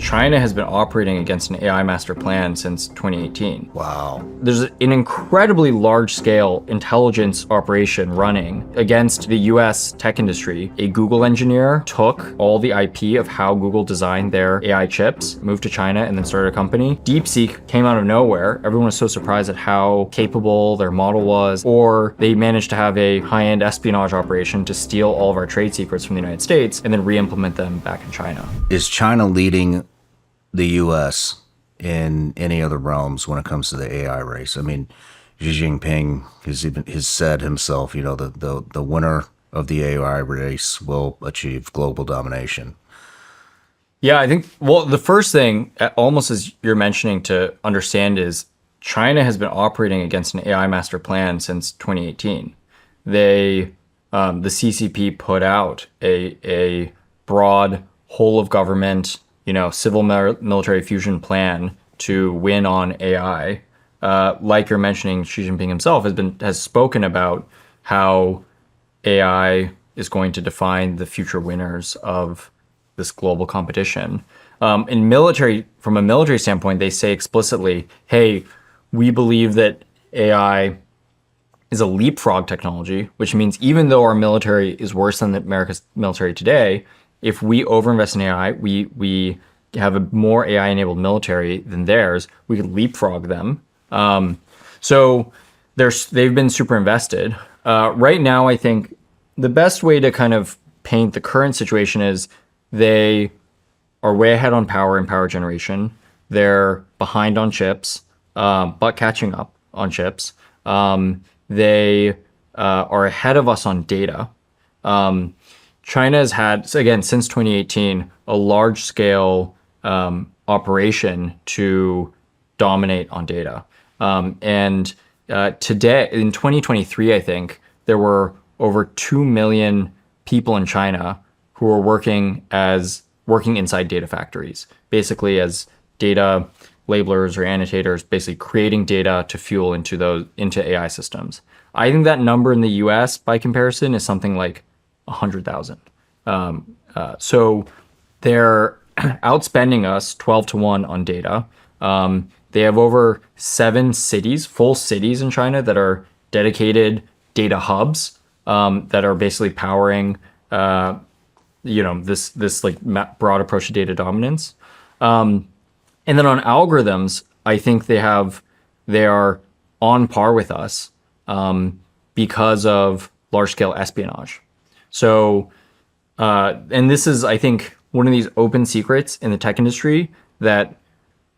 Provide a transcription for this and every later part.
China has been operating against an AI master plan since 2018. Wow. There's an incredibly large-scale intelligence operation running against the US tech industry. A Google engineer took all the IP of how Google designed their AI chips, moved to China, and then started a company. DeepSeek came out of nowhere. Everyone was so surprised at how capable their model was. Or they managed to have a high-end espionage operation to steal all of our trade secrets from the United States and then re-implement them back in China. Is China leading the U.S. in any other realms when it comes to the AI race? I mean, Xi Jinping has said himself, you know, the winner of the AI race will achieve global domination. Yeah, I think, well, the first thing, almost as you're mentioning to understand, is China has been operating against an AI master plan since 2018. The CCP put out a broad whole of government, civil military fusion plan to win on AI. Like you're mentioning, Xi Jinping himself has spoken about how AI is going to define the future winners of this global competition. From a military standpoint, they say explicitly, hey, we believe that AI is a leapfrog technology, which means even though our military is worse than America's military today, if we overinvest in AI, we have a more AI-enabled military than theirs, we could leapfrog them. So they've been super invested. Right now, I think the best way to kind of paint the current situation is they are way ahead on power and power generation. They're behind on chips, but catching up on chips. They are ahead of us on data. China has had, again, since 2018, a large-scale operation to dominate on data. Today, in 2023, I think, there were over 2 million people in China who were working inside data factories, basically as data labelers or annotators, basically creating data to fuel into AI systems. I think that number in the US, by comparison, is something like 100,000. So they're outspending us 12-1 on data. They have over 7 cities, full cities in China that are dedicated data hubs that are basically powering this like broad approach to data dominance. And then on algorithms, I think they are on par with us because of large-scale espionage. So, and this is, I think, one of these open secrets in the tech industry, that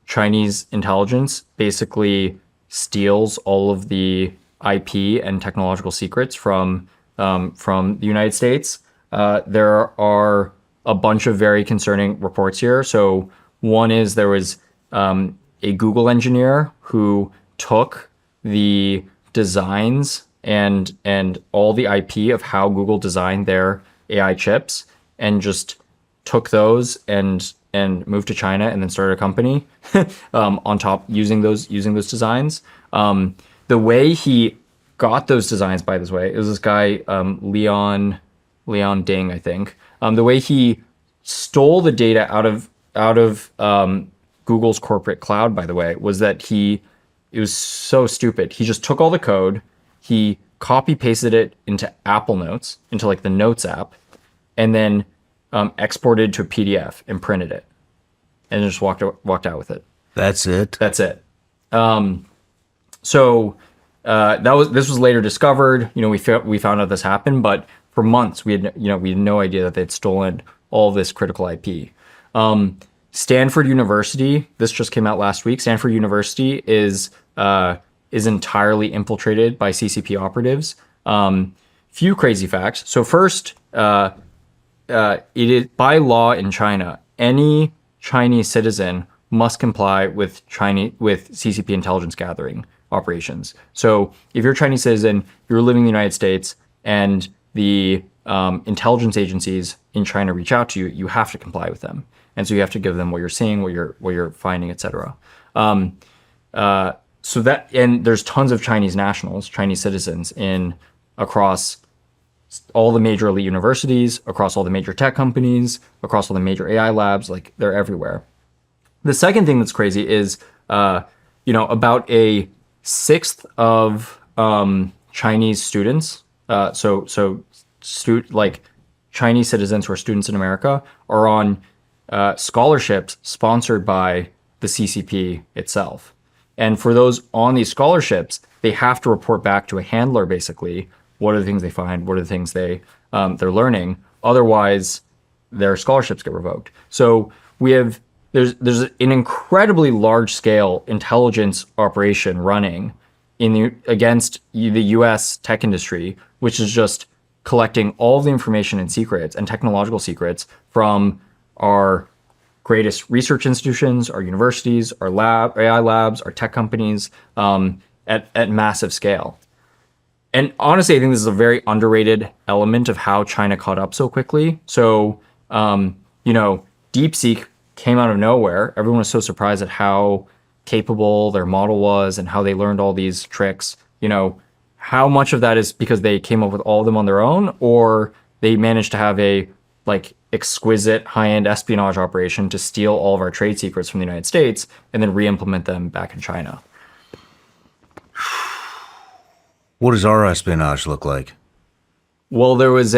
Chinese intelligence basically steals all of the IP and technological secrets from the United States. There are a bunch of very concerning reports here. So one is there was a Google engineer who took the designs and all the IP of how Google designed their AI chips and just took those and moved to China and then started a company on top using those designs. The way he got those designs, by the way, it was this guy Leon Ding, I think. The way he stole the data out of Google's corporate cloud, by the way, was that it was so stupid. He just took all the code, he copy pasted it into Apple Notes, into like the Notes app, and then exported to a PDF and printed it, and just walked out with it. That's it. That's it. So this was later discovered. We found out this happened, but for months we had no idea that they'd stolen all this critical IP. Stanford University, this just came out last week. Stanford University is entirely infiltrated by CCP operatives. Few crazy facts. So first, it is by law in China, any Chinese citizen must comply with CCP intelligence gathering operations. So if you're a Chinese citizen, you're living in the United States, and the intelligence agencies in China reach out to you, you have to comply with them. And so you have to give them what you're seeing, what you're finding, etc. So that, and there's tons of Chinese nationals, Chinese citizens across all the major elite universities, across all the major tech companies, across all the major AI labs, like they're everywhere. The second thing that's crazy is, about a sixth of Chinese students, like Chinese citizens who are students in America, are on scholarships sponsored by the CCP itself. And for those on these scholarships, they have to report back to a handler, basically. What are the things they find? What are the things they're learning? Otherwise, their scholarships get revoked. So there's an incredibly large scale intelligence operation running against the U.S. tech industry, which is just collecting all of the information and secrets and technological secrets from our greatest research institutions, our universities, our AI labs, our tech companies, at massive scale. And honestly, I think this is a very underrated element of how China caught up so quickly. So, DeepSeek came out of nowhere. Everyone was so surprised at how capable their model was and how they learned all these tricks. How much of that is because they came up with all of them on their own, or they managed to have a exquisite high-end espionage operation to steal all of our trade secrets from the United States and then re-implement them back in China. What does our espionage look like? Well, there was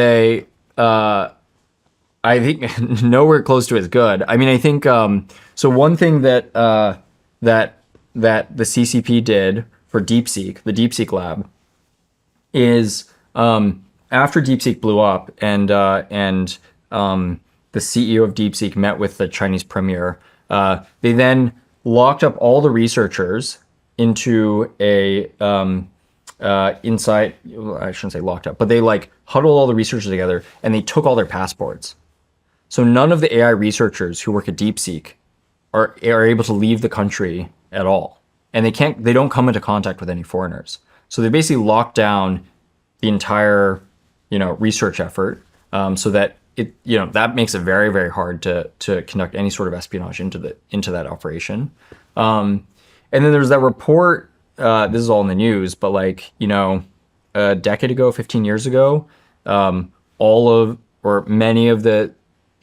I think nowhere close to as good. I mean, I think so. One thing that that the CCP did for DeepSeek, the DeepSeek lab, is after DeepSeek blew up and the CEO of DeepSeek met with the Chinese premier, they then locked up all the researchers into a inside. I shouldn't say locked up, but they huddled all the researchers together and they took all their passports. So none of the AI researchers who work at DeepSeek are able to leave the country at all, and they don't come into contact with any foreigners. So they basically locked down the entire research effort, so that that makes it very, very hard to conduct any sort of espionage into that operation. And then there's that report. This is all in the news, but a decade ago, 15 years ago, many of the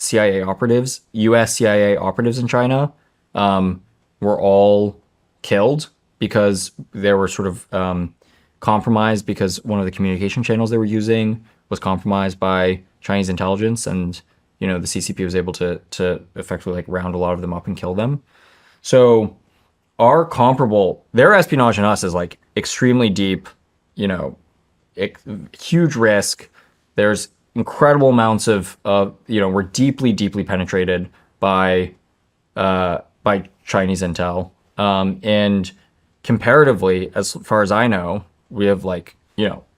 CIA operatives, U.S. CIA operatives in China, were all killed because they were sort of compromised because one of the communication channels they were using was compromised by Chinese intelligence, and the CCP was able to effectively round a lot of them up and kill them. So their espionage in us is extremely deep, huge risk. There's incredible amounts of we're deeply, deeply penetrated by Chinese intel. And comparatively, as far as I know, we have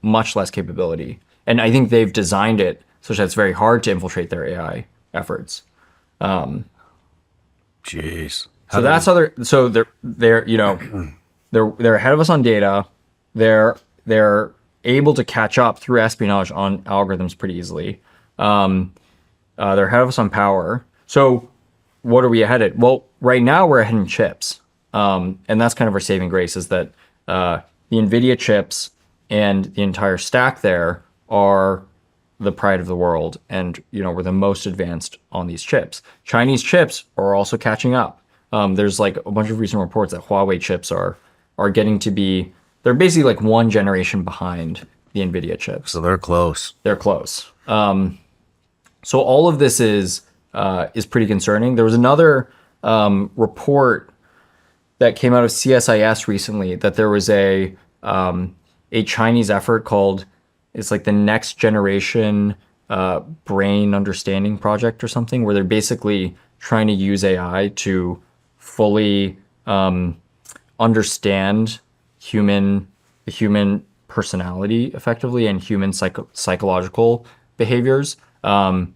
much less capability. And I think they've designed it such that it's very hard to infiltrate their AI efforts. Jeez. So that's how they're ahead of us on data. They're able to catch up through espionage on algorithms pretty easily. They're ahead of us on power. So what are we ahead at? Well, right now we're ahead in chips. And that's kind of our saving grace, is that the NVIDIA chips and the entire stack there are the pride of the world. And, we're the most advanced on these chips. Chinese chips are also catching up. There's a bunch of recent reports that Huawei chips are getting to be, they're basically one generation behind the NVIDIA chips. So they're close. They're close. So all of this is pretty concerning. There was another report that came out of CSIS recently that there was a Chinese effort called, it's the Next Generation Brain Understanding Project or something, where they're basically trying to use AI to fully understand the human personality effectively and human psychological behaviors. I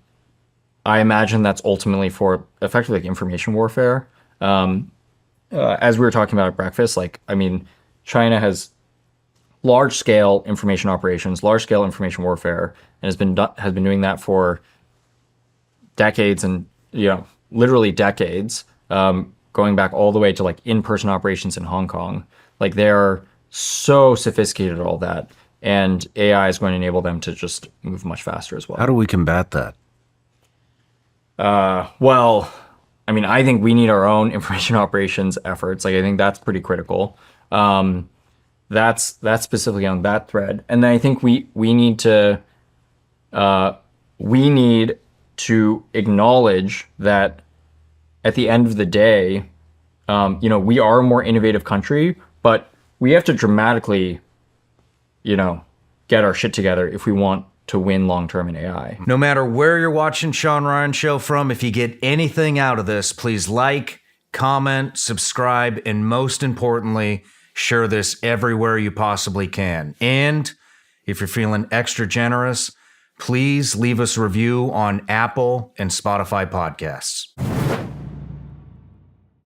imagine that's ultimately for effectively information warfare. As we were talking about at breakfast, China has large-scale information operations, large-scale information warfare, and has been doing that for decades, and literally decades, going back all the way to in-person operations in Hong Kong. They're so sophisticated at all that, and AI is going to enable them to just move much faster as well. How do we combat that? Well, I mean, I think we need our own information operations efforts. Like, I think that's pretty critical. That's specifically on that thread. And then I think we need to acknowledge that at the end of the day, we are a more innovative country, but we have to dramatically, get our shit together if we want to win long term in AI. No matter where you're watching Sean Ryan Show from, if you get anything out of this, please like, comment, subscribe, and most importantly, share this everywhere you possibly can. And if you're feeling extra generous, please leave us a review on Apple and Spotify podcasts.